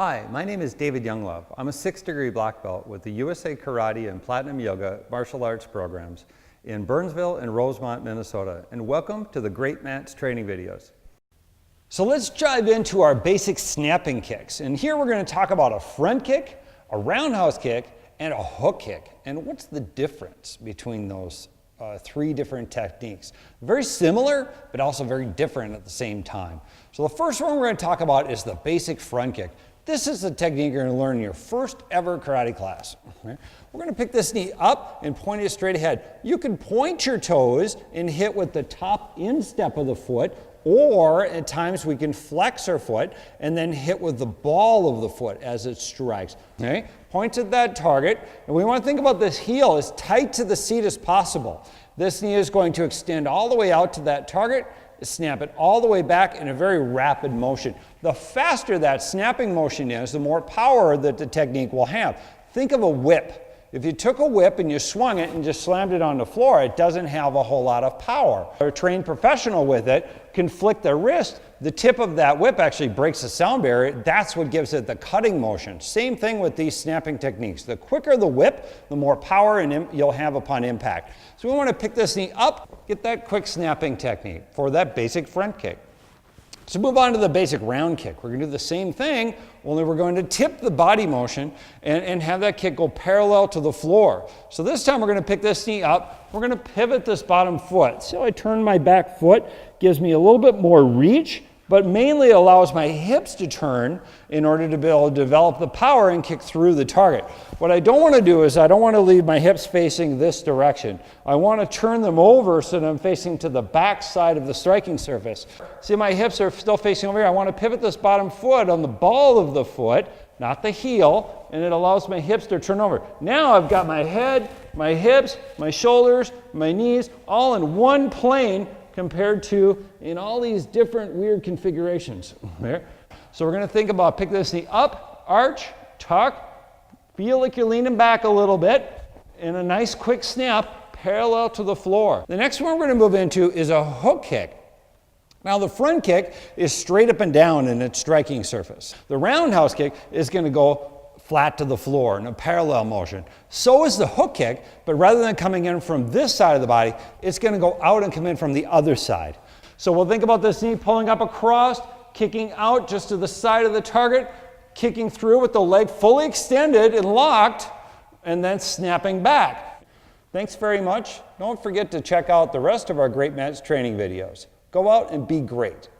Hi, my name is David Younglove. I'm a 6th-degree black belt with the USA Karate and Platinum Yoga martial arts programs in Burnsville and Rosemont, Minnesota, and welcome to the Greatmats training videos. So let's dive into our basic snapping kicks. And here we're going to talk about a front kick, a roundhouse kick, and a hook kick. And what's the difference between those three different techniques? Very similar, but also very different at the same time. So the first one we're going to talk about is the basic front kick. This is the technique you're going to learn in your first ever karate class. Okay? We're going to pick this knee up and point it straight ahead. You can point your toes and hit with the top instep of the foot, or at times we can flex our foot and then hit with the ball of the foot as it strikes. Okay? Point at that target, and we want to think about this heel as tight to the seat as possible. This knee is going to extend all the way out to that target, snap it all the way back in a very rapid motion. The faster that snapping motion is, the more power that the technique will have. Think of a whip. If you took a whip and you swung it and just slammed it on the floor, it doesn't have a whole lot of power. A trained professional with it can flick their wrist. The tip of that whip actually breaks the sound barrier. That's what gives it the cutting motion. Same thing with these snapping techniques. The quicker the whip, the more power you'll have upon impact. So we want to pick this knee up, get that quick snapping technique for that basic front kick. So move on to the basic round kick. We're going to do the same thing, only we're going to tip the body motion and have that kick go parallel to the floor. So this time we're going to pick this knee up. We're going to pivot this bottom foot. So I turn my back foot, gives me a little bit more reach, but mainly allows my hips to turn in order to be able to develop the power and kick through the target. What I don't want to do is I don't want to leave my hips facing this direction. I want to turn them over so that I'm facing to the back side of the striking surface. See, my hips are still facing over here. I want to pivot this bottom foot on the ball of the foot, not the heel, and it allows my hips to turn over. Now I've got my head, my hips, my shoulders, my knees, all in one plane, compared to in all these different weird configurations. There. So we're going to think about pick this knee up, arch, tuck, feel like you're leaning back a little bit, and a nice quick snap parallel to the floor. The next one we're going to move into is a hook kick. Now the front kick is straight up and down in its striking surface. The roundhouse kick is going to go flat to the floor in a parallel motion. So is the hook kick, but rather than coming in from this side of the body, it's going to go out and come in from the other side. So we'll think about this knee pulling up across, kicking out just to the side of the target, kicking through with the leg fully extended and locked, and then snapping back. Thanks very much. Don't forget to check out the rest of our Greatmats training videos. Go out and be great.